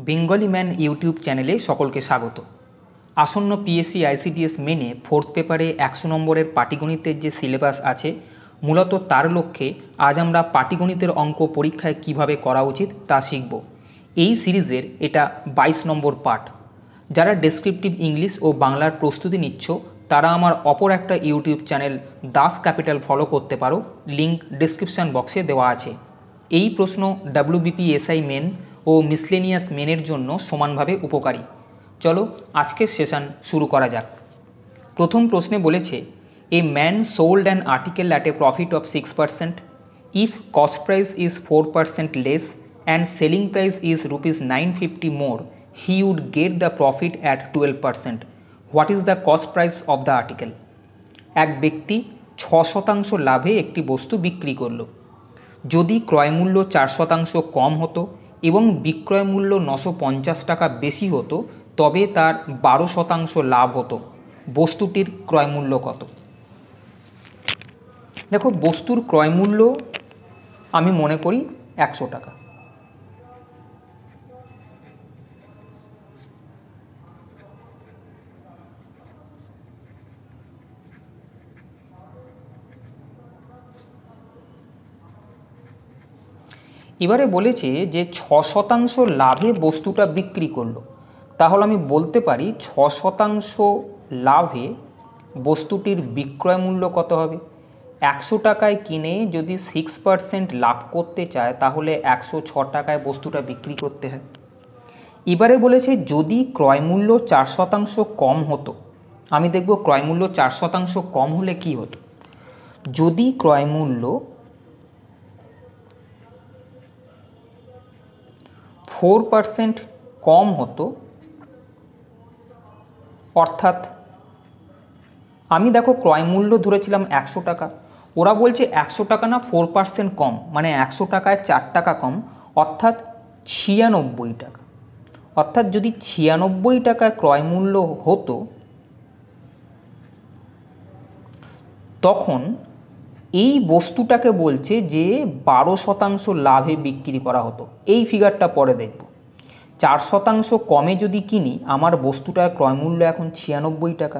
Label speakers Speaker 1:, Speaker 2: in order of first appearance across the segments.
Speaker 1: Bengali man YouTube চ্যানেলে সকলকে স্বাগত। আসন্ন পিএসসি আইসিডিএস মেনে 4th পেপারে 100 নম্বরের পাটিগণিতের যে সিলেবাস আছে, মূলত তার লক্ষ্যে আজ আমরা পাটিগণিতের অঙ্ক পরীক্ষায় কিভাবে করা উচিত তা শিখব। এই সিরিজের এটা 22 নম্বর পার্ট। যারা ডেসক্রিপটিভ ইংলিশ ও বাংলার প্রস্তুতি নিচ্ছ তারা আমার অপর একটা YouTube channel Das capital follow করতে পারো, লিঙ্ক ডিসক্রিপশান বক্সে দেওয়া আছে। এই প্রশ্ন WBPSI মেন ও মিসলেনিয়াস মেনের জন্য সমানভাবে উপকারী। চলো আজকের সেশন শুরু করা যাক। প্রথম প্রশ্নে বলেছে, a man sold an article at a profit of 6%, if cost price is 4% less and selling price is ₹950 more, he would get the profit at 12%. What is the cost price of the article? এক ব্যক্তি 6% লাভে একটি বস্তু বিক্রি করল। যদি ক্রয়মূল্য 4% কম হতো এবং বিক্রয় মূল্য 950 টাকা বেশি হতো তবে তার 12% লাভ হতো। বস্তুটির ক্রয়মূল্য কত? দেখো, বস্তুর ক্রয়মূল্য আমি মনে করি 100 টাকা। এবারে বলেছে যে 6% লাভে বস্তুটা বিক্রি করলো, তাহলে আমি বলতে পারি 6% লাভে বস্তুটির বিক্রয় মূল্য কত হবে? 100 টাকায় কিনে যদি 6% লাভ করতে চায় তাহলে 106 টাকায় বস্তুটা বিক্রি করতে হয়। এবারে বলেছে যদি ক্রয়মূল্য 4% কম হতো, আমি দেখব ক্রয়মূল্য 4% কম হলে কি হতো। যদি ক্রয়মূল্য 4% কম হতো, অর্থাৎ আমি দেখো ক্রয়মূল্য ধরেছিলাম 100 টাকা, ওরা বলছে 100 টাকা না 4% কম, মানে 100 টাকায় 4 টাকা কম, অর্থাৎ 96 টাকা। অর্থাৎ যদি 96 টাকায় ক্রয়মূল্য হতো তখন এই বস্তুটাকে বলছে যে 12% লাভে বিক্রি করা হতো। এই ফিগারটা পরে দেখব। 4% কমে যদি কিনি, আমার বস্তুটার ক্রয়মূল্য এখন 96 টাকা।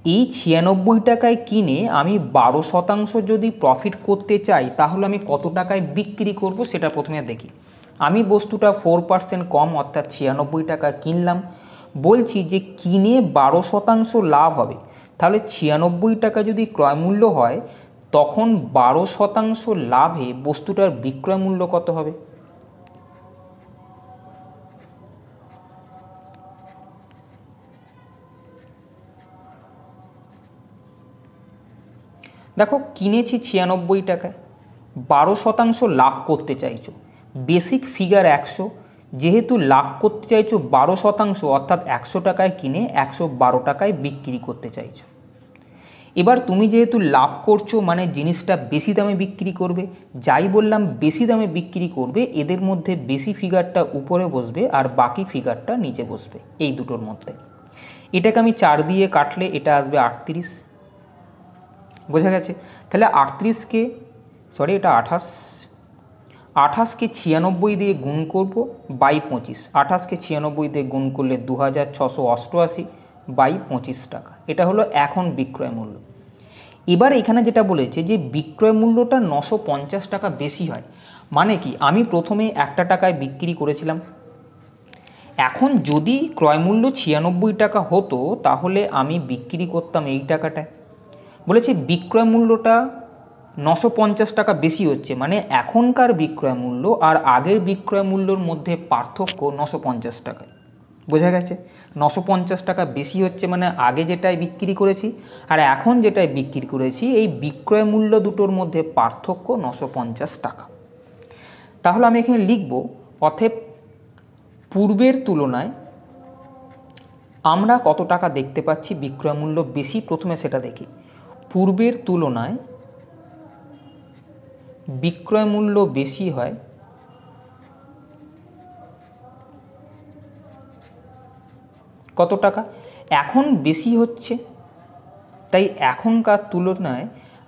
Speaker 1: এই 96 টাকায় কিনে আমি 12% যদি প্রফিট করতে চাই তাহলে আমি কত টাকায় বিক্রি করব সেটা প্রথমে দেখি। আমি বস্তুটা 4% কম অর্থাৎ 96 টাকা কিনলাম, বলছি যে কিনে 12% লাভ হবে। তাহলে 96 টাকা যদি ক্রয়মূল্য হয় তখন 12% লাভে বস্তুটার বিক্রয় মূল্য কত হবে? দেখো, কিনেছি 96 টাকায়, 12% লাভ করতে চাইছো, বেসিক ফিগার 100, যেহেতু লাভ করতে চাইছো 12% অর্থাৎ 100 টাকায় কিনে 112 টাকায় বিক্রি করতে চাইছো। এবার তুমি যেহেতু লাভ করছো মানে জিনিসটা বেশি দামে বিক্রি করবে, যাই বললাম বেশি দামে বিক্রি করবে, এদের মধ্যে বেশি ফিগারটা উপরে বসবে আর বাকি ফিগারটা নিচে বসবে, এই দুটোর মধ্যে। এটাকে আমি 4 দিয়ে কাটলে এটা আসবে 38, বোঝা গেছে? তাহলে 38কে এটা 28কে 96 দিয়ে গুণ করব বাই 25, 28কে 96 দিয়ে গুণ করলে 2688 বাই 25 টাকা। এটা হলো এখন বিক্রয় মূল্য। এবার এখানে যেটা বলেছে যে বিক্রয় মূল্যটা 950 টাকা বেশি হয়, মানে কি আমি প্রথমে 1 টাকায় বিক্রি করেছিলাম, এখন যদি ক্রয়মূল্য 96 টাকা হতো তাহলে আমি বিক্রি করতাম এই টাকাটায়। বলেছে বিক্রয় মূল্যটা 950 টাকা বেশি হচ্ছে, মানে এখনকার বিক্রয় মূল্য আর আগের বিক্রয় মূল্যর মধ্যে পার্থক্য 950 টাকা। বোঝা গেছে? 950 টাকা বেশি হচ্ছে মানে আগে যেটাই বিক্রি করেছি আর এখন যেটাই বিক্রি করেছি, এই বিক্রয় মূল্য দুটোর মধ্যে পার্থক্য 950 টাকা। তাহলে আমি এখানে লিখব, অতএব পূর্বের তুলনায় আমরা কত টাকা দেখতে পাচ্ছি বিক্রয় মূল্য বেশি, প্রথমে সেটা দেখি। পূর্বের তুলনায় বিক্রয় মূল্য বেশি হয় কত টাকা? এখন বেশি হচ্ছে, তাই এখনকার তুলনায়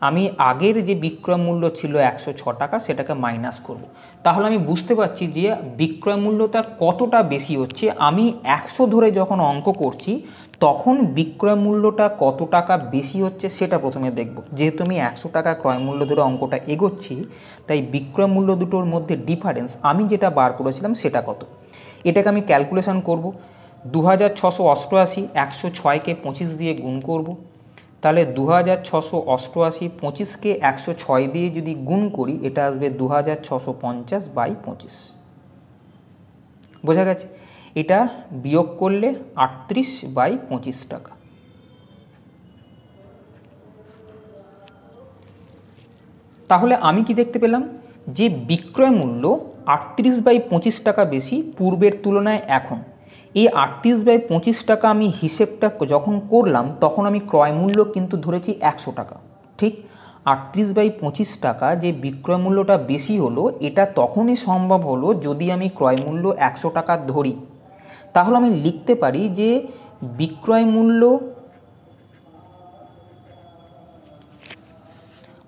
Speaker 1: আমি আগের যে বিক্রয় মূল্য ছিল 106 টাকা সেটাকে মাইনাস করব। তাহলে আমি বুঝতে পারছি যে বিক্রয় মূল্যটা কতটা বেশি হচ্ছে। আমি 100 ধরে যখন অঙ্ক করছি তখন বিক্রয় মূল্যটা কত টাকা বেশি হচ্ছে সেটা প্রথমে দেখব। যেহেতু আমি 100 টাকা ক্রয় মূল্য ধরে অঙ্কটা এগোচ্ছি, তাই বিক্রয় মূল্য দুটোর মধ্যে ডিফারেন্স আমি যেটা বার করেছিলাম সেটা কত, এটাকে আমি ক্যালকুলেশন করব। 2688, 106কে 25 দিয়ে গুণ করব। তাহলে 2688, 25কে 106 দিয়ে যদি গুণ করি এটা আসবে 2650/25। বোঝা গেছে? এটা বিয়োগ করলে 38/25 টাকা। তাহলে আমি কি দেখতে পেলাম যে বিক্রয় মূল্য 38/25 টাকা বেশি পূর্বের তুলনায় এখন। এই 38/25 টাকা আমি হিসেবটা যখন করলাম তখন আমি ক্রয় মূল্য কিন্তু ধরেছি 100 টাকা। ঠিক 38/25 টাকা যে বিক্রয় মূল্যটা বেশি হলো, এটা তখনই সম্ভব হলো যদি আমি ক্রয় মূল্য 100 টাকা ধরি। তাহলে আমি লিখতে পারি যে বিক্রয় মূল্য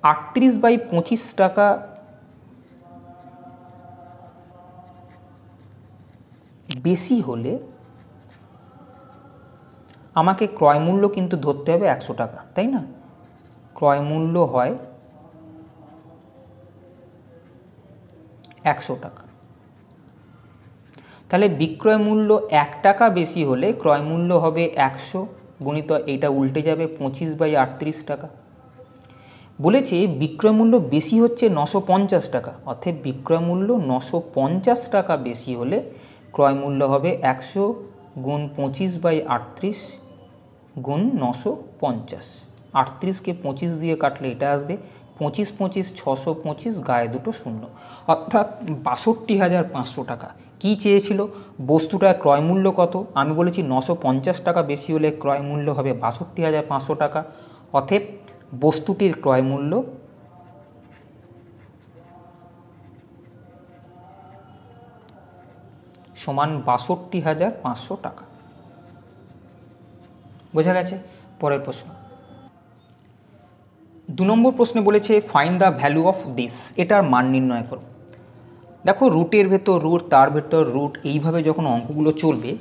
Speaker 1: 38/25 টাকা বেশি হলে আমাকে ক্রয় মূল্য কিন্তু ধরতে হবে 100 টাকা, তাই না? ক্রয় মূল্য হয় 100 টাকা। তাহলে বিক্রয় মূল্য 1 টাকা বেশি হলে ক্রয় মূল্য হবে 100 গুণিত এইটা উল্টে যাবে 25/38 টাকা। বলেছে বিক্রয় মূল্য বেশি হচ্ছে 950 টাকা, অর্থাৎ বিক্রয় মূল্য 950 টাকা বেশি হলে ক্রয় মূল্য হবে 100 গুণ 25/38 গুণ 950। 38কে 25 দিয়ে কাটলে এটা আসবে 25 25 625, গায়ে দুটো শূন্য, অর্থাৎ 62,500 টাকা। কি চেয়েছিল? বস্তুটার ক্রয় মূল্য কত? আমি বলেছি 950 টাকা বেশি হলে ক্রয় মূল্য হবে 62,500 টাকা। অতএব বস্তুটির ক্রয় মূল্য সমান 62,500 টাকা। বোঝা গেছে? পরের প্রশ্ন। 2 নম্বর প্রশ্নে বলেছে find the value of this, এটার মান নির্ণয় করো। দেখো রুটের ভেতর রুট, তার ভেতর রুট, এইভাবে যখন অঙ্কগুলো চলবে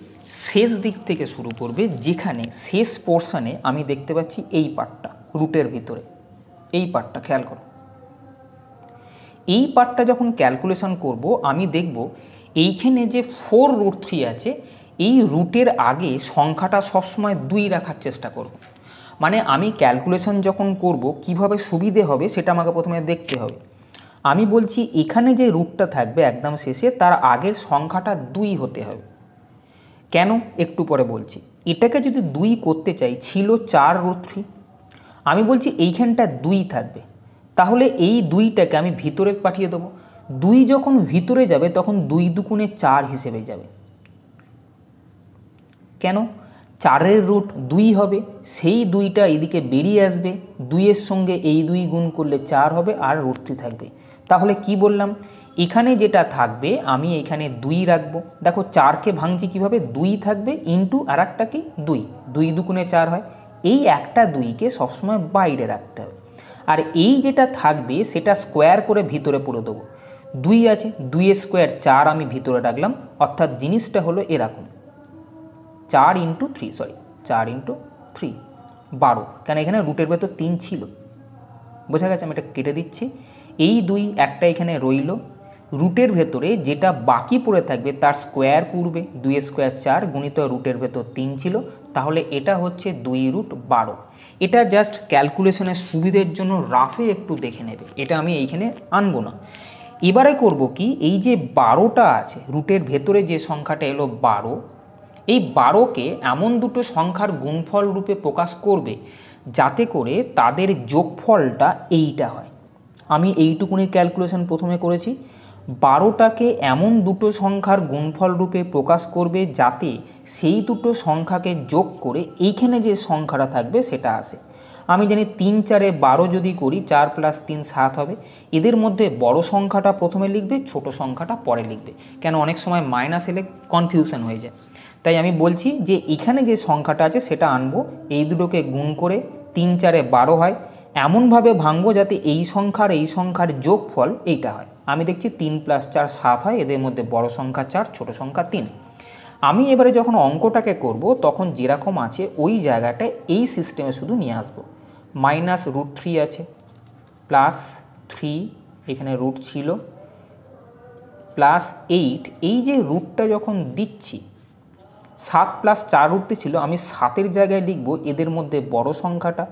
Speaker 1: শেষ দিক থেকে শুরু করবে, যেখানে শেষ পোর্শনে আমি দেখতে পাচ্ছি এই পার্টটা রুটের ভিতরে, এই পার্টটা খেয়াল করো। এই পার্টটা যখন ক্যালকুলেশন করব আমি দেখব এইখানে যে 4√3 আছে, এই রুটের আগে সংখ্যাটা সবসময় 2 রাখার চেষ্টা করব। মানে আমি ক্যালকুলেশন যখন করব কিভাবে সুবিধে হবে সেটা আমাকে প্রথমে দেখতে হবে। আমি বলছি এখানে যে রুটটা থাকবে একদম শেষে তার আগের সংখ্যাটা 2 হতে হবে। কেন একটু পরে বলছি। এটাকে যদি 2 করতে চাই, ছিল 4√3, আমি বলছি এইখানটা 2 থাকবে, তাহলে এই 2টাকে আমি ভিতরে পাঠিয়ে দেবো। 2 যখন ভিতরে যাবে তখন 2 দুগুণে 4 হিসেবে যাবে। কেন? 4-এর রুট 2 হবে, সেই 2টা এদিকে বেরিয়ে আসবে, 2-এর সঙ্গে এই 2 গুণ করলে 4 হবে আর √3 থাকবে। তাহলে কি বললাম? এখানে যেটা থাকবে আমি এখানে 2 রাখবো। দেখো 4কে ভাঙছি কীভাবে? 2 থাকবে ইন্টু আর একটা কি 2, 2 দুগুণে 4 হয়। এই একটা 2কে সবসময় বাইরে রাখতে হবে। আর এই যেটা থাকবে সেটা স্কোয়ার করে ভিতরে পুরো দেবো। 2 আছে, 2-এর স্কোয়ার 4 আমি ভিতরে রাখলাম, অর্থাৎ জিনিসটা হলো এরকম 4 × 3, 12, কেন এখানে রুটের ভেতর 3 ছিল। বোঝা গেছে? আমি এটা কেটে দিচ্ছি। এই 2 একটা এখানে রইল, রুটের ভেতরে যেটা বাকি পড়ে থাকবে তার স্কোয়ার পূর্বে, 2-এর স্কোয়ার 4 গুণিত রুটের ভেতর 3 ছিল, তাহলে এটা হচ্ছে 2√12। এটা জাস্ট ক্যালকুলেশনের সুবিধের জন্য রাফে একটু দেখে নেবে, এটা আমি এইখানে আনবো না। এবারে করব কি, এই যে 12টা আছে রুটের ভেতরে যে সংখ্যাটা এলো 12, এই 12কে এমন দুটো সংখ্যার গুণফল রূপে প্রকাশ করবে যাতে করে তাদের যোগফলটা এইটা হয়। আমি এইটুকুনি ক্যালকুলেশন প্রথমে করেছি। 12টাকে এমন দুটো সংখ্যার গুণফল রূপে প্রকাশ করবে যাতে সেই দুটো সংখ্যাকে যোগ করে এইখানে যে সংখ্যাটা থাকবে সেটা আসে। আমি জানি 3 4-এ 12 যদি করি 4 + 3 7 হবে। এদের মধ্যে বড় সংখ্যাটা প্রথমে লিখবে, ছোট সংখ্যাটা পরে লিখবে, কেন অনেক সময় মাইনাস এলে কনফিউশন হয়ে যায়। তাই আমি বলছি যে এখানে যে সংখ্যাটা আছে সেটা আনবো, এই দুটোকে গুণ করে 3 4-এ 12 হয়, এমনভাবে ভাঙবো যাতে এই সংখ্যার যোগফল এইটা হয়। আমি দেখছি 3 + 4 7 হয়, এদের মধ্যে বড় সংখ্যা 4, ছোট সংখ্যা 3। আমি এবারে যখন অঙ্কটাকে করব তখন যেরকম আছে ওই জায়গাটায় এই সিস্টেমে শুধু নিয়ে আসবো। -√3 আছে, +3 এখানে রুট ছিল, +8 এই যে রুটটা যখন দিচ্ছি 7 + 4 রুটতে ছিল, আমি 7-এর জায়গায় লিখব এদের মধ্যে বড় সংখ্যাটা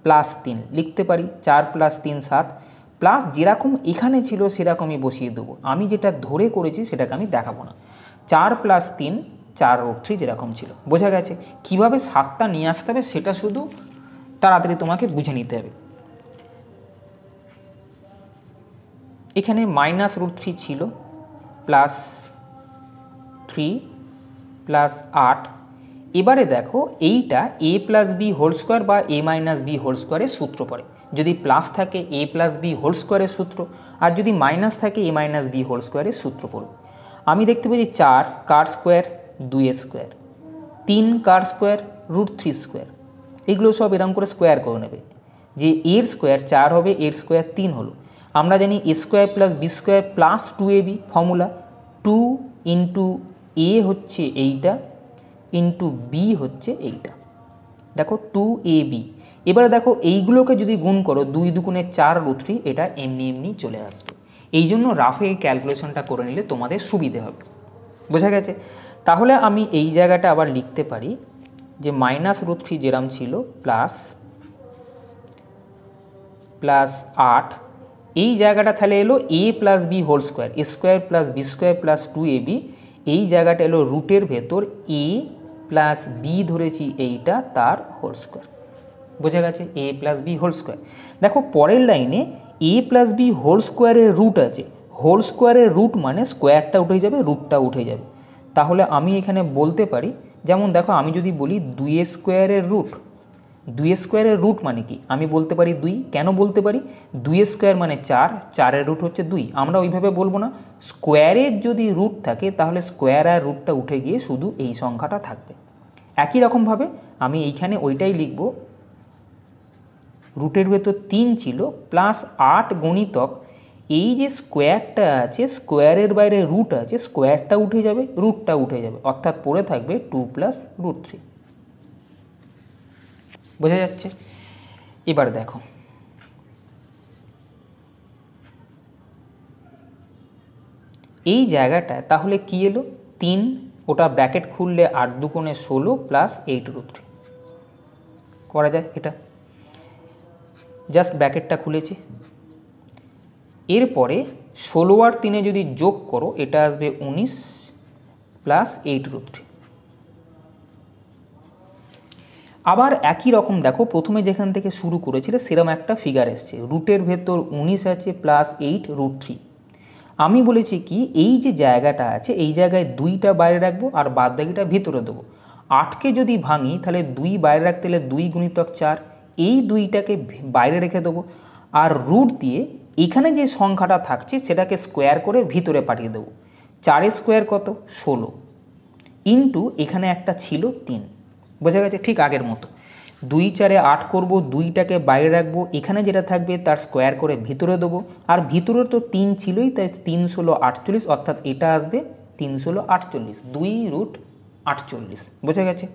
Speaker 1: +3 লিখতে পারি। 4 + 3 7, প্লাস যেরকম এখানে ছিল সেরকমই বসিয়ে দেবো। আমি যেটা ধরে করেছি সেটাকে আমি দেখাবো না। 4 + 3 4√3 যেরকম ছিল। বোঝা গেছে? কিভাবে 7টা নিয়ে আসতে হবে সেটা শুধু তাড়াতাড়ি তোমাকে বুঝে নিতে হবে। এখানে -√3 ছিল, +3 +8। এবারে দেখো এইটা a + b² বা a - b² সূত্র পড়ে। যদি প্লাস থাকে a + b² সূত্র, আর যদি মাইনাস থাকে a - b² সূত্র পড়বে। আমি দেখতে পাচ্ছি 4 কার স্কোয়ার 2a², 3 কার স্কোয়ার √3²। এগুলো সব এরকম করে স্কোয়ার করে নেবে। যে এর স্কোয়ার 4 হবে, এর স্কোয়ার 3 হলো। আমরা জানি a² + b² + 2ab formula. 2 × a হচ্ছে এইটা, ইন্টু বি হচ্ছে এইটা। দেখো 2ab। এবারে দেখো এইগুলোকে যদি গুণ করো 2 × 2 = 4√3, এটা এমনি চলে আসবে। এই জন্য রাফে এই ক্যালকুলেশনটা করে নিলে তোমাদের সুবিধে হবে। বোঝা গেছে? তাহলে আমি এই জায়গাটা আবার লিখতে পারি যে -√3 যেরকম ছিল +8, এই জায়গাটা তাহলে এলো a + b² a² + b² + 2ab। এই জায়গাটা এলো রুটের ভেতর a + b ধরেছি এইটা, তার হোল স্কোয়ার। বোঝা গেছে? a + b²। দেখো পরের লাইনে a + b² রুট আছে। হোল স্কোয়ারের রুট মানে স্কোয়ারটা উঠে যাবে, রুটটা উঠে যাবে। তাহলে আমি এখানে বলতে পারি, যেমন দেখো আমি যদি বলি 2a² রুট, 2a² রুট মানে কি? আমি বলতে পারি 2। কেন বলতে পারি? 2a² মানে 4, 4-এর রুট হচ্ছে 2। আমরা ওইভাবে বলবো না। স্কোয়ারের যদি রুট থাকে তাহলে স্কোয়ার আর রুটটা উঠে গিয়ে শুধু এই সংখ্যাটা থাকবে। একই রকমভাবে আমি এইখানে ওইটাই লিখব, রুটের ভেতর 3 ছিল, +8 গুণিতক এই যে স্কোয়ারটা আছে, স্কোয়ারের বাইরে রুট আছে, স্কোয়ারটা উঠে যাবে, রুটটা উঠে যাবে, অর্থাৎ পড়ে থাকবে 2 + √3। বোঝা যাচ্ছে? এবার দেখো এই জায়গাটায় তাহলে কি এলো? 3, ওটা ব্র্যাকেট খুললে 8 × 2 = 16 + 8√3 করা যায়। এটা জাস্ট ব্র্যাকেটটা খুলেছি। এরপরে 16 আর 3 যদি যোগ করো এটা আসবে 19 + 8√3। আবার একই রকম দেখো প্রথমে যেখান থেকে শুরু করেছিলে সেরকম একটা ফিগার এসছে, রুটের ভেতর 19 আছে +8√3। আমি বলেছি কি এই যে জায়গাটা আছে এই জায়গায় 2টা বাইরে রাখবো আর বাদবাকিটা ভিতরে দেবো। 8কে যদি ভাঙি তাহলে 2 বাইরে রাখতে হলে 2 × 4, এই 2টাকে বাইরে রেখে দেবো। আর রুট দিয়ে এখানে যে সংখ্যাটা থাকছে সেটাকে স্কোয়ার করে ভিতরে পাঠিয়ে দেবো। 4-এর স্কোয়ার কত? 16, ইন্টু এখানে একটা ছিল 3। বোঝা গেছে? ঠিক আগের মতো 2 × 4 = 8 করবো, 2টাকে বাইরে রাখবো, এখানে যেটা থাকবে তার স্কোয়ার করে ভিতরে দেবো। আর ভিতরে তো 3 ছিলই, তাই 3 × 16 = 48, অর্থাৎ এটা আসবে 3 × 16 = 48, 2√48। বোঝা গেছে?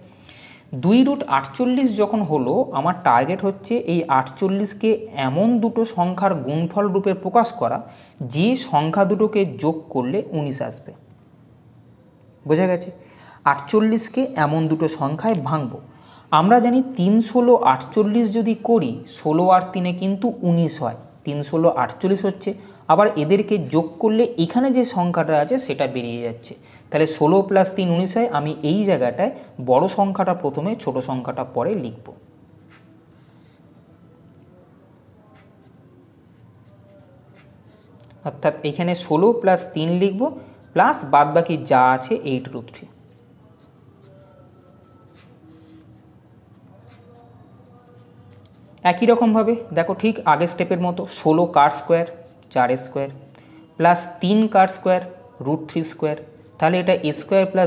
Speaker 1: 2√48 যখন হলো, আমার টার্গেট হচ্ছে এই 48কে এমন দুটো সংখ্যার গুণফল রূপে প্রকাশ করা যে সংখ্যা দুটোকে যোগ করলে 19 আসবে। বোঝা গেছে? 48কে এমন দুটো সংখ্যায় ভাঙবো। আমরা জানি 3 × 16 = 48 যদি করি 16 আর 3 কিন্তু 19 হয়, 3 × 16 = 48 হচ্ছে। আবার এদেরকে যোগ করলে এখানে যে সংখ্যাটা আছে সেটা বেরিয়ে যাচ্ছে, তাহলে 16 + 3 19 হয়। আমি এই জায়গাটায় বড় সংখ্যাটা প্রথমে, ছোট সংখ্যাটা পরে লিখব। অর্থাৎ এখানে 16 + 3 লিখব, প্লাস বাদবাকি যা আছে 8√3। একই রকমভাবে দেখো ঠিক আগের স্টেপের মতো 16 কার স্কোয়ার 4a² +3 কার স্কোয়ার √3²। তাহলে এটা a²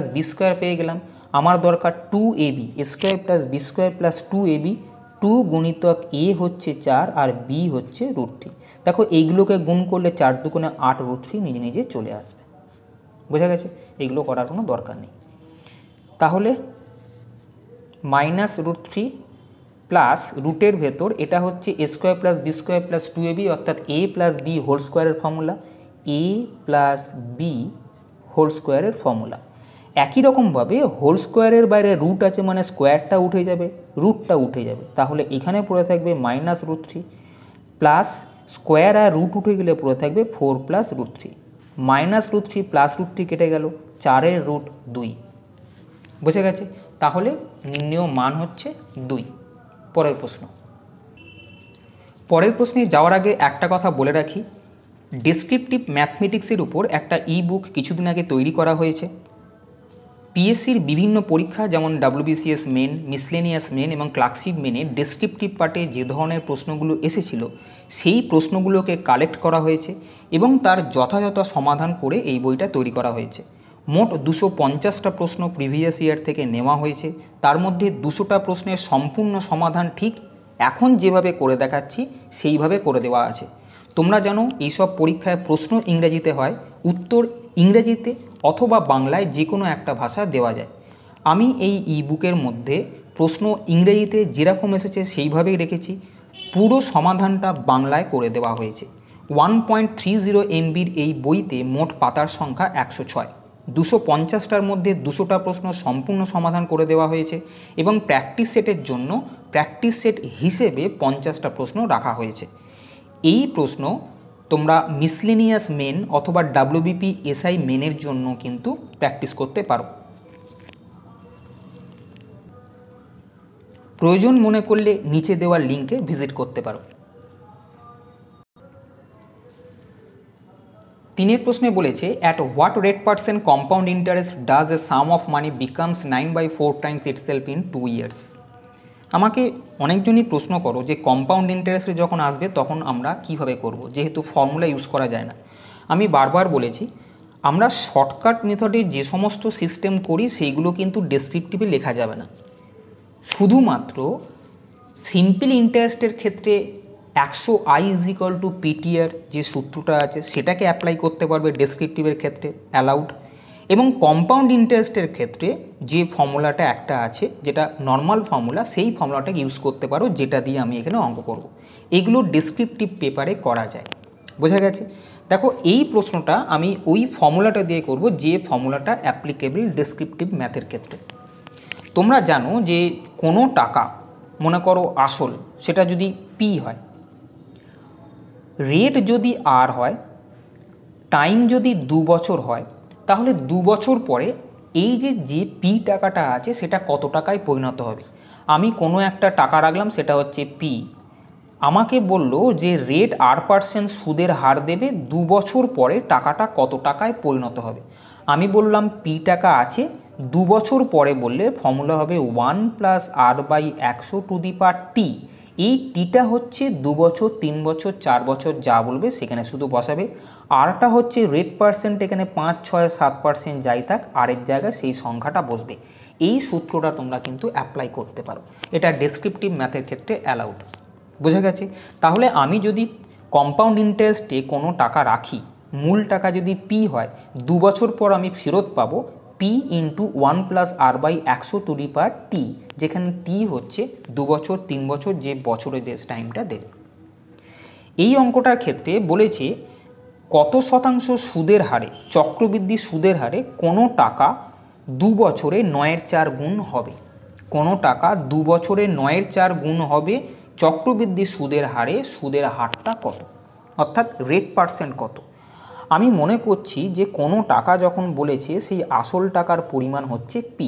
Speaker 1: + b² পেয়ে গেলাম। আমার দরকার 2ab, a² + b² + 2ab 2 গুণিতক a হচ্ছে 4 আর b হচ্ছে √3। দেখো এইগুলোকে গুণ করলে 4 দুগুণে 8 √3 নিজে নিজে চলে আসবে। বোঝা গেছে? এইগুলো করার কোনো দরকার নেই। তাহলে -√3 প্লাস রুটের ভেতর এটা হচ্ছে a² + b² + 2ab অর্থাৎ a + b হোল স্কোয়ারের ফর্মুলা, a + b হোল স্কোয়ারের ফর্মুলা। একই রকমভাবে হোল স্কোয়ারের বাইরে রুট আছে মানে স্কোয়ারটা উঠে যাবে, রুটটা উঠে যাবে, তাহলে এখানে পড়ে থাকবে -√3 প্লাস স্কোয়ার আর রুট উঠে গেলে পড়ে থাকবে 4 + √3। -√3 প্লাস √3 কেটে গেল, 4 এর রুট 2। বুঝে গেছে? তাহলে নির্ণেয় মান হচ্ছে 2। পরের প্রশ্নে যাওয়ার আগে একটা কথা বলে রাখি, ডেসক্রিপটিভ ম্যাথমেটিক্সের উপর একটা ই-বুক কিছুদিন আগে তৈরি করা হয়েছে। পিএসসির বিভিন্ন পরীক্ষা যেমন WBCS মেন, মিসলেনিয়াস মেন এবং ক্লার্কশিপ মেনে ডেসক্রিপটিভ পার্টে যে ধরনের প্রশ্নগুলো এসেছিল সেই প্রশ্নগুলোকে কালেক্ট করা হয়েছে এবং তার যথাযথ সমাধান করে এই বইটা তৈরি করা হয়েছে। মোট 250টা প্রশ্ন প্রিভিয়াস ইয়ার থেকে নেওয়া হয়েছে। তার মধ্যে 200টা প্রশ্নের সম্পূর্ণ সমাধান ঠিক এখন যেভাবে করে দেখাচ্ছি সেইভাবে করে দেওয়া আছে। তোমরা জানো এইসব পরীক্ষায় প্রশ্ন ইংরেজিতে হয়, উত্তর ইংরেজিতে অথবা বাংলায় যে কোনো একটা ভাষা দেওয়া যায়। আমি এই ই-বুকের মধ্যে প্রশ্ন ইংরেজিতে যেরকম এসেছে সেইভাবেই রেখেছি, পুরো সমাধানটা বাংলায় করে দেওয়া হয়েছে। 1.30 MBর এই বইতে মোট পাতার সংখ্যা 106। 250টার মধ্যে 200টা প্রশ্ন সম্পূর্ণ সমাধান করে দেওয়া হয়েছে এবং প্র্যাকটিস সেটের জন্য প্র্যাকটিস সেট হিসেবে 50টা প্রশ্ন রাখা হয়েছে। এই প্রশ্ন তোমরা মিসলেনিয়াস মেন অথবা WBPSI মেনের জন্য কিন্তু প্র্যাকটিস করতে পারো। প্রয়োজন মনে করলে নিচে দেওয়া লিঙ্কে ভিজিট করতে পারো। 3 প্রশ্নে বলেছে at what rate % compound interest does a some of money becomes 9/4 Times itself in 2 years. আমাকে অনেকজনই প্রশ্ন করো যে কম্পাউন্ড ইন্টারেস্টে যখন আসবে তখন আমরা কিভাবে করব, যেহেতু ফর্মুলা ইউজ করা যায় না। আমি বারবার বলেছি আমরা শর্টকাট মেথডে যে সমস্ত সিস্টেম করি সেইগুলো কিন্তু ডেসক্রিপটিভে লেখা যাবে না। শুধুমাত্র সিম্পল ইন্টারেস্টের ক্ষেত্রে 100I = PTR যে সূত্রটা আছে সেটাকে অ্যাপ্লাই করতে পারবে ডেসক্রিপটিভের ক্ষেত্রে, অ্যালাউড। এবং কম্পাউন্ড ইন্টারেস্টের ক্ষেত্রে যে ফর্মুলাটা একটা আছে যেটা নর্মাল ফর্মুলা, সেই ফর্মুলাটাকে ইউজ করতে পারো, যেটা দিয়ে আমি এখানে অঙ্ক করব। এগুলো ডেসক্রিপটিভ পেপারে করা যায়। বোঝা গেছে? দেখো এই প্রশ্নটা আমি ওই ফর্মুলাটা দিয়ে করব যে ফর্মুলাটা অ্যাপ্লিকেবল ডেসক্রিপটিভ ম্যাথের ক্ষেত্রে। তোমরা জানো যে কোনো টাকা, মনে করো আসল, সেটা যদি P হয়, রেট যদি R হয়, টাইম যদি 2 বছর হয়, তাহলে 2 বছর পরে এই যে P টাকাটা আছে সেটা কত টাকায় পরিণত হবে। আমি কোনো একটা টাকা রাখলাম, সেটা হচ্ছে P। আমাকে বলল যে রেট R% সুদের হার দেবে, 2 বছর পরে টাকাটা কত টাকায় পরিণত হবে। আমি বললাম P টাকা আছে, 2 বছর পরে বললে ফর্মুলা হবে 1 + R/100⁻T। এই টিটা হচ্ছে 2 বছর, 3 বছর, 4 বছর যা বলবে সেখানে শুধু বসাবে। আরটা হচ্ছে রেট %, এখানে 5, 6, 7% যাই থাক, আরের জায়গায় সেই সংখ্যাটা বসবে। এই সূত্রটা তোমরা কিন্তু অ্যাপ্লাই করতে পারো, এটা ডেসক্রিপটিভ ম্যাথের ক্ষেত্রে অ্যালাউড। বোঝা গেছে? তাহলে আমি যদি কম্পাউন্ড ইন্টারেস্টে কোনো টাকা রাখি, মূল টাকা যদি P হয়, 2 বছর পর আমি ফেরত পাবো P × 1 + R/100⁻T, যেখানে T হচ্ছে 2 বছর, 3 বছর, যে বছরের যে টাইমটা দেবে। এই অঙ্কটার ক্ষেত্রে বলেছে কত শতাংশ সুদের হারে, চক্রবৃদ্ধি সুদের হারে কোনো টাকা 2 বছরে 9/4 গুণ হবে। কোনো টাকা 2 বছরে 9/4 গুণ হবে, চক্রবৃদ্ধি সুদের হারে সুদের হারটা কত, অর্থাৎ রেট % কত। আমি মনে করছি যে কোনো টাকা যখন বলেছে সেই আসল টাকার পরিমাণ হচ্ছে P।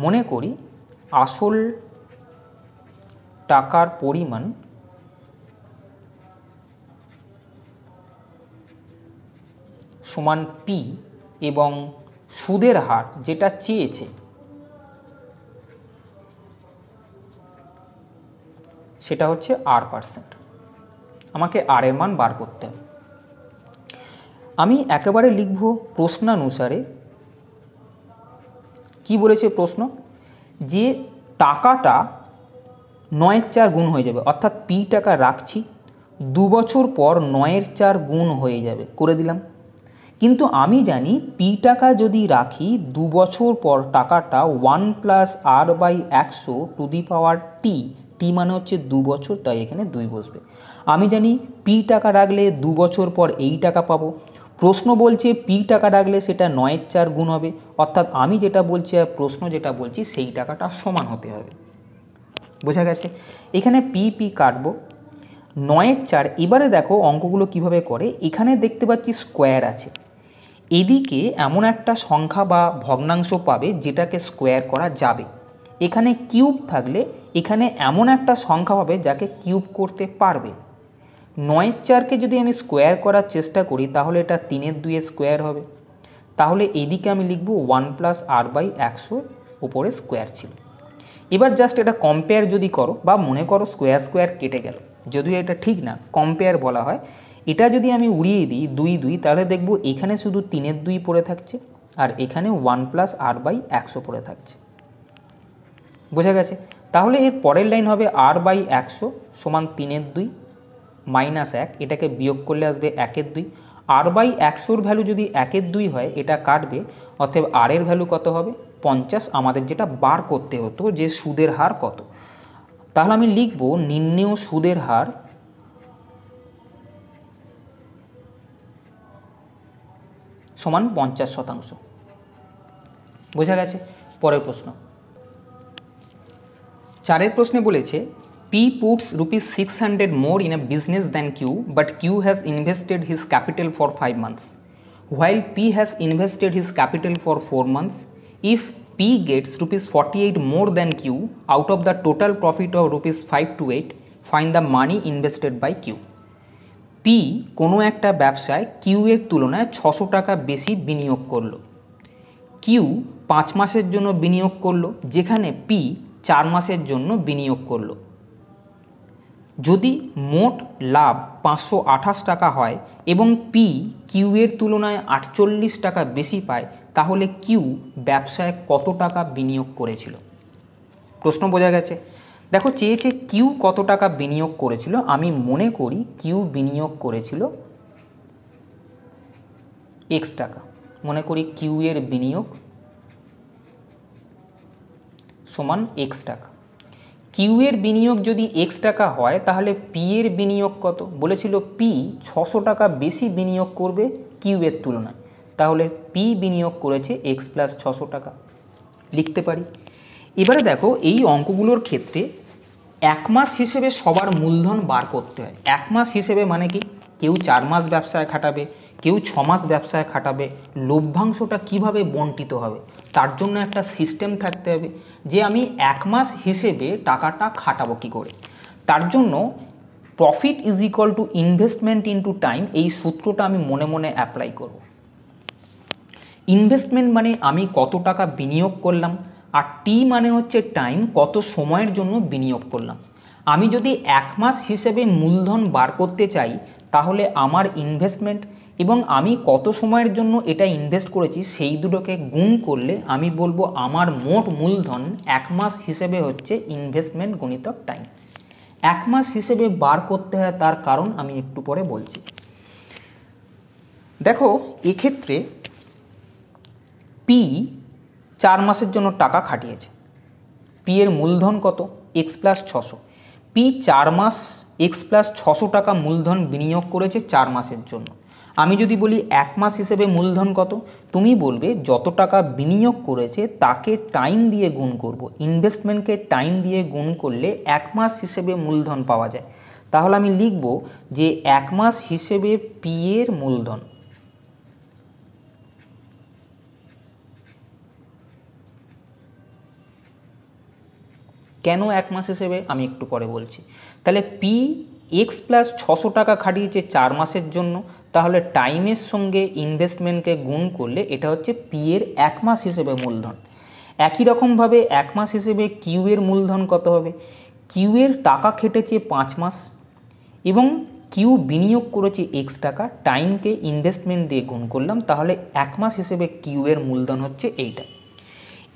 Speaker 1: মনে করি আসল টাকার পরিমাণ সমান P এবং সুদের হার যেটা চেয়েছে সেটা হচ্ছে R%। আমাকে R এর মান বার করতে হবে। আমি একেবারে লিখব প্রশ্নানুসারে। কি বলেছে প্রশ্ন? যে টাকাটা 9 এর 4 গুণ হয়ে যাবে, অর্থাৎ পি টাকা রাখছি, 2 বছর পর 9 এর 4 গুণ হয়ে যাবে, করে দিলাম। কিন্তু আমি জানি পি টাকা যদি রাখি 2 বছর পর টাকাটা 1 plus R by 100 to the power T, T মানে হচ্ছে 2 বছর, তাই এখানে 2 বসবে। আমি জানি পি টাকা রাখলে 2 বছর পর এই টাকা পাবো। প্রশ্ন বলছে পি টাকা রাখলে সেটা 9 এর 4 গুণ হবে, অর্থাৎ আমি যেটা বলছি আর প্রশ্ন যেটা বলছি সেই টাকাটা সমান হতে হবে। বোঝা গেছে? এখানে পি পি কাটবো, 9 এর 4। এবারে দেখো অঙ্কগুলো কিভাবে করে। এখানে দেখতে পাচ্ছি স্কোয়ার আছে, এদিকে এমন একটা সংখ্যা বা ভগ্নাংশ পাবে যেটাকে স্কোয়ার করা যাবে। এখানে কিউব থাকলে এখানে এমন একটা সংখ্যা পাবে যাকে কিউব করতে পারবে। 9 এর 4কে যদি আমি স্কোয়ার করার চেষ্টা করি তাহলে এটা 3 এর 2 স্কোয়ার হবে। তাহলে এদিকে আমি লিখব 1 প্লাস আর বাই 100, ওপরে স্কোয়ার ছিল। এবার জাস্ট এটা কম্পেয়ার যদি করো বা মনে করো স্কোয়ার স্কোয়ার কেটে গেল, যদিও এটা ঠিক না, কম্পেয়ার বলা হয়। এটা যদি আমি উড়িয়ে দিই 2 2, তাহলে দেখব এখানে শুধু 3 এর 2 পড়ে থাকছে আর এখানে 1 প্লাস আর বাই 100 পড়ে থাকছে। বোঝা গেছে? তাহলে এর পরের লাইন হবে আর বাই 100 সমান 3 এর 2 মাইনাস 1, এটাকে বিয়োগ করলে আসবে 1 এর 2। আর বাই 100-র ভ্যালু যদি 1 এর 2 হয় এটা কাটবে, অতএব আর এর ভ্যালু কত হবে? 50। আমাদের যেটা বার করতে হতো যে সুদের হার কত, তাহলে আমি লিখব নির্ণেয় সুদের হার সমান 50%। বোঝা গেছে? পরের প্রশ্ন 4-এর প্রশ্নে বলেছে P puts ₹600 more in a business than Q, but Q has invested his capital for 5 months. While P has invested his capital for 4 months, if P gets ₹48 more than Q out of the total profit of ₹528, find the money invested by Q. P কোনো একটা ব্যবসায় Q এর তুলনায় 600 টাকা বেশি বিনিয়োগ করলো। Q 5 মাসের জন্য বিনিয়োগ করলো, যেখানে P 4 মাসের জন্য বিনিয়োগ করলো। যদি মোট লাভ 528 টাকা হয় এবং পি কিউ এর তুলনায় 48 টাকা বেশি পায়, তাহলে কিউ ব্যবসায় কত টাকা বিনিয়োগ করেছিল? প্রশ্ন বোঝা গেছে? দেখো চেয়েছে কিউ কত টাকা বিনিয়োগ করেছিল। আমি মনে করি কিউ বিনিয়োগ করেছিল এক্স টাকা। মনে করি কিউ এর বিনিয়োগ সমান এক্স টাকা। কিউ এর বিনিয়োগ যদি এক্স টাকা হয় তাহলে পি এর বিনিয়োগ কত? বলেছিল পি 600 টাকা বেশি বিনিয়োগ করবে কিউ এর তুলনায়, তাহলে পি বিনিয়োগ করেছে এক্স প্লাস 600 টাকা। লিখতে পারি। এবারে দেখো এই অঙ্কগুলোর ক্ষেত্রে 1 মাস হিসেবে সবার মূলধন বার করতে হয়। 1 মাস হিসেবে মানে কি? কেউ 4 মাস ব্যবসায় খাটাবে, কেউ 6 মাস ব্যবসায় খাটাবে। লভ্যাংশটা কিভাবে বণ্টিত হবে তার জন্য একটা সিস্টেম থাকতে হবে যে আমি 1 মাস হিসেবে টাকাটা খাটাবো কী করে। তার জন্য profit is equal two investment into time, এই সূত্রটা আমি মনে মনে অ্যাপ্লাই করব। ইনভেস্টমেন্ট মানে আমি কত টাকা বিনিয়োগ করলাম, আর টি মানে হচ্ছে টাইম, কত সময়ের জন্য বিনিয়োগ করলাম। আমি যদি 1 মাস হিসেবে মূলধন বার করতে চাই তাহলে আমার ইনভেস্টমেন্ট এবং আমি কত সময়ের জন্য এটা ইনভেস্ট করেছি সেই দুটোকে গুণ করলে আমি বলবো আমার মোট মূলধন 1 মাস হিসেবে হচ্ছে ইনভেস্টমেন্ট গুণিতক টাইম। 1 মাস হিসেবে বার করতে হয়, তার কারণ আমি একটু পরে বলছি। দেখো এক্ষেত্রে পি 4 মাসের জন্য টাকা খাটিয়েছে। পি এর মূলধন কত? X plus 600। পি 4 মাস এক্স প্লাস 600 টাকা মূলধন বিনিয়োগ করেছে 4 মাসের জন্য। আমি যদি বলি 1 মাস হিসেবে মূলধন কত, তুমি বলবে যত টাকা বিনিয়োগ করেছে তাকে টাইম দিয়ে গুণ করব। ইনভেস্টমেন্টকে টাইম দিয়ে গুণ করলে 1 মাস হিসেবে মূলধন পাওয়া যায়। তাহলে আমি লিখব যে 1 মাস হিসেবে পি এর মূলধন কেন 1 মাস হিসেবে আমি একটু পরে বলছি। তাহলে পি এক্স প্লাস 600 টাকা খাটিয়েছে 4 মাসের জন্য, তাহলে টাইমের সঙ্গে ইনভেস্টমেন্টকে গুণ করলে এটা হচ্ছে পি এর 1 মাস হিসেবে মূলধন। একই রকমভাবে 1 মাস হিসেবে কিউ এর মূলধন কত হবে? কিউ এর টাকা খেটেছে 5 মাস এবং কিউ বিনিয়োগ করেছে এক্স টাকা, টাইমকে ইনভেস্টমেন্ট দিয়ে গুণ করলাম, তাহলে 1 মাস হিসেবে কিউ এর মূলধন হচ্ছে এইটা।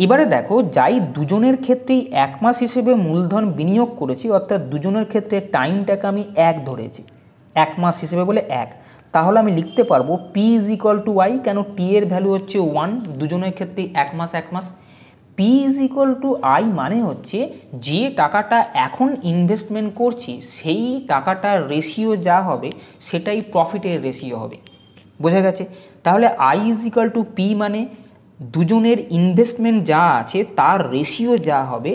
Speaker 1: এবারে দেখো, যাই দুজনের ক্ষেত্রেই 1 মাস হিসেবে মূলধন বিনিয়োগ করেছি, অর্থাৎ দুজনের ক্ষেত্রে টাইমটাকে আমি 1 ধরেছি, 1 মাস হিসেবে বলে 1, তাহলে আমি লিখতে পারবো P is equal to Y. কেন? টি এর ভ্যালু হচ্ছে 1, দুজনের ক্ষেত্রেই 1 মাস 1 মাস। P is equal to I মানে হচ্ছে যে টাকাটা এখন ইনভেস্টমেন্ট করছি সেই টাকাটার রেশিও যা হবে সেটাই প্রফিটের রেশিও হবে। বোঝা গেছে? তাহলে I is equal two P মানে দুজনের ইনভেস্টমেন্ট যা আছে তার রেশিও যা হবে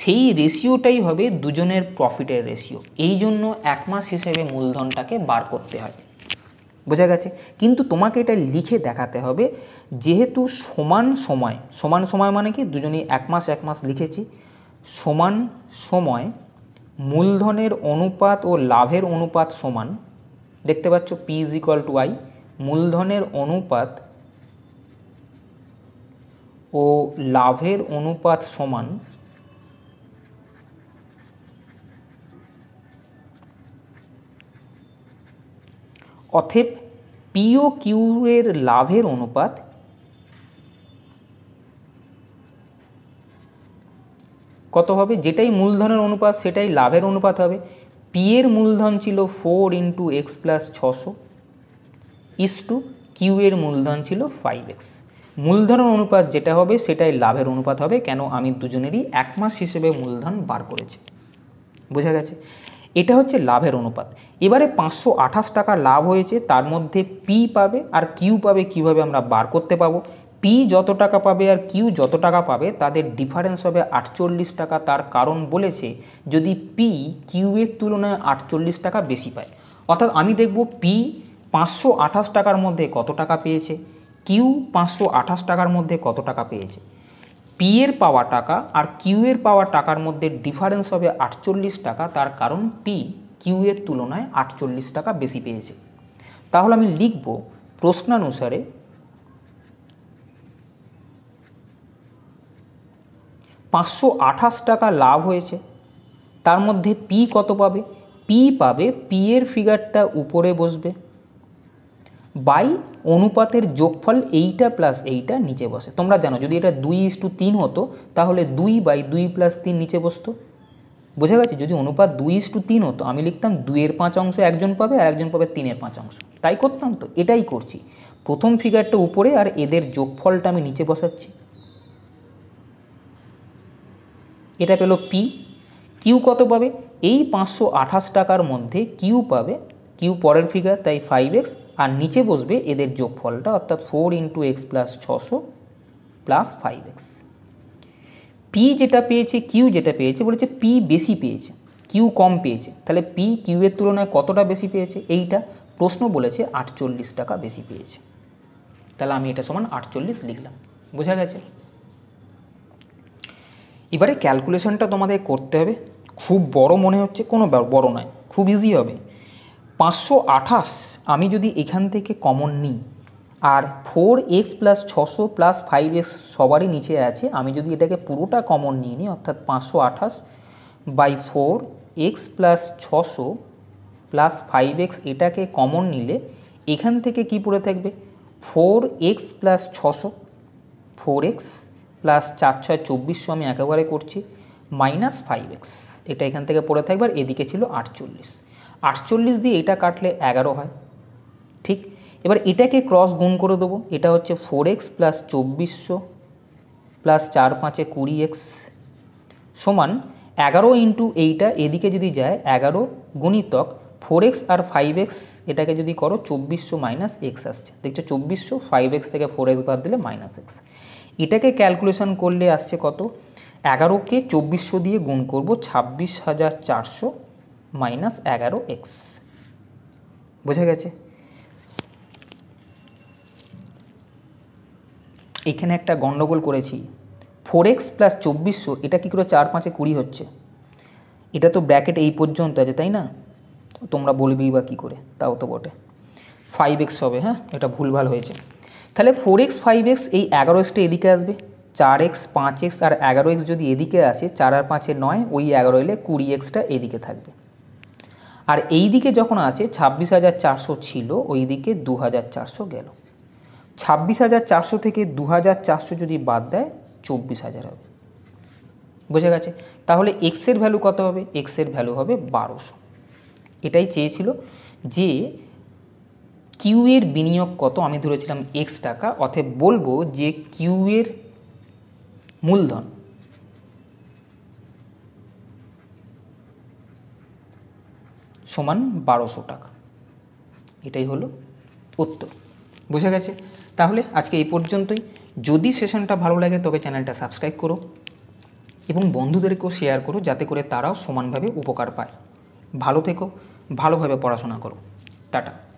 Speaker 1: সেই রেশিওটাই হবে দুজনের প্রফিটের রেশিও। এই জন্য 1 মাস হিসেবে মূলধনটাকে বার করতে হয়। বোঝা গেছে? কিন্তু তোমাকে এটা লিখে দেখাতে হবে, যেহেতু সমান সময়, সমান সময় মানে কি, দুজনেই 1 মাস 1 মাস লিখেছি, সমান সময় মূলধনের অনুপাত ও লাভের অনুপাত সমান। দেখতে পাচ্ছ P is equal to I, মূলধনের অনুপাত ও লাভের অনুপাত সমান অতএব পি ও কিউ এর লাভের অনুপাত কত হবে? যেটাই মূলধনের অনুপাত সেটাই লাভের অনুপাত হবে। পি এর মূলধন ছিল 4 into x plus 600 is to Q এর মূলধন ছিল 5x। মূলধনের অনুপাত যেটা হবে সেটাই লাভের অনুপাত হবে। কেন? আমি দুজনেরই 1 মাস হিসেবে মূলধন বার করেছি। বোঝা গেছে? এটা হচ্ছে লাভের অনুপাত। এবারে 528 টাকা লাভ হয়েছে, তার মধ্যে পি পাবে আর কিউ পাবে। কীভাবে আমরা বার করতে পাবো? পি যত টাকা পাবে আর কিউ যত টাকা পাবে তাদের ডিফারেন্স হবে 48 টাকা। তার কারণ বলেছে যদি পি কিউ এর তুলনায় 48 টাকা বেশি পায়, অর্থাৎ আমি দেখব পি 528 টাকার মধ্যে কত টাকা পেয়েছে, কিউ 528 টাকার মধ্যে কত টাকা পেয়েছে। পি এর পাওয়া টাকা আর কিউ এর পাওয়া টাকার মধ্যে ডিফারেন্স হবে 48 টাকা। তার কারণ পি কিউ এর তুলনায় 48 টাকা বেশি পেয়েছে। তাহলে আমি লিখব প্রশ্নানুসারে 528 টাকা লাভ হয়েছে, তার মধ্যে পি কত পাবে? পি পাবে, পি এর ফিগারটা উপরে বসবে, বাই অনুপাতের যোগফল এইটা প্লাস এইটা নিচে বসে। তোমরা জানো যদি এটা 2:3 হতো তাহলে 2/2 + 3 নিচে বসতো। বোঝা গেছে? যদি অনুপাত 2:3 হতো আমি লিখতাম 2-এর 5 অংশ একজন পাবে আর একজন পাবে 3-এর 5 অংশ, তাই করতাম। তো এটাই করছি, প্রথম ফিগারটা উপরে আর এদের যোগফলটা আমি নিচে বসাচ্ছি। এটা পেল পি। কিউ কত পাবে? এই 528 টাকার মধ্যে কিউ পাবে, কিউ পরের ফিগার তাই 5x, আর নিচে বসবে এদের যোগফলটা, অর্থাৎ 4 into x plus 600 plus 5x। P যেটা পেয়েছে কিউ যেটা পেয়েছে, বলেছে পি বেশি পেয়েছে কিউ কম পেয়েছে, তাহলে পি কিউ এর তুলনায় কতটা বেশি পেয়েছে? এইটা প্রশ্ন বলেছে 48 টাকা বেশি পেয়েছে, তাহলে আমি এটা সমান 48 লিখলাম। বোঝা গেছে? এবারে ক্যালকুলেশনটা তোমাদের করতে হবে। খুব বড় মনে হচ্ছে, কোনো বড় নয়, খুব ইজি হবে। 528 আমি যদি এখান থেকে কমন নিই আর 4x প্লাস 600 প্লাস 5x সবারই নিচে আছে, আমি যদি এটাকে পুরোটা কমন নিয়ে নিই, অর্থাৎ 528/4x প্লাস 600 প্লাস 5x এটাকে কমন নিলে এখান থেকে কি পড়ে থাকবে? 4x প্লাস 600, 4x প্লাস 4×6 2400 আমি একেবারে করছি, মাইনাস 5x এটা এখান থেকে পড়ে থাকবে। আর এদিকে ছিল 48 দিয়ে এটা কাটলে 11 হয়। ঠিক, এবার এটাকে ক্রস গুণ করে দেবো। এটা হচ্ছে 4x প্লাস 2400 প্লাস 4×5 20x সমান 11 ইন্টু এইটা এদিকে যদি যায় 11 গুণিতক 4x আর 5x এটাকে যদি করো 2400 মাইনাস এক্স আসছে। দেখছো 2400, 5x থেকে 4x বাদ দিলে মাইনাস এক্স। এটাকে ক্যালকুলেশন করলে আসছে কত? 11কে 2400 দিয়ে গুণ করব, 26,400 মাইনাস 11x। বোঝা গেছে? এখানে একটা গন্ডগোল করেছি। 4x প্লাস 2400 এটা কী করে 4×5 20 হচ্ছে? এটা তো ব্র্যাকেট এই পর্যন্ত আছে, তাই না? তোমরা বলবেই বা কী করে, তাও তো বটে। 5x হবে, হ্যাঁ এটা ভুলভাল হয়েছে। তাহলে 4x 5x এই 11xটা এদিকে আসবে, 4x 5x আর 11x যদি এদিকে আসে, 4 আর 5 9, ওই 11 এলে 20xটা এদিকে থাকবে। আর এই দিকে যখন আছে 26,400 ছিল, ওই দিকে 2,400 গেল। 26,400 থেকে 2,400 যদি বাদ দেয় 24,000 হবে। বোঝা গেছে? তাহলে এক্সের ভ্যালু কত হবে? এক্সের ভ্যালু হবে 1200। এটাই চেয়েছিল যে কিউ এর বিনিয়োগ কত, আমি ধরেছিলাম এক্স টাকা, অতএব বলবো যে কিউ এর মূলধন সমান 1200 টাকা। এটাই হলো উত্তর। বোঝা গেছে? তাহলে আজকে এই পর্যন্তই। যদি সেশনটা ভালো লাগে তবে চ্যানেলটা সাবস্ক্রাইব করো এবং বন্ধুদেরকেও শেয়ার করো, যাতে করে তারাও সমানভাবে উপকার পায়। ভালো থেকো, ভালোভাবে পড়াশোনা করো। টাটা।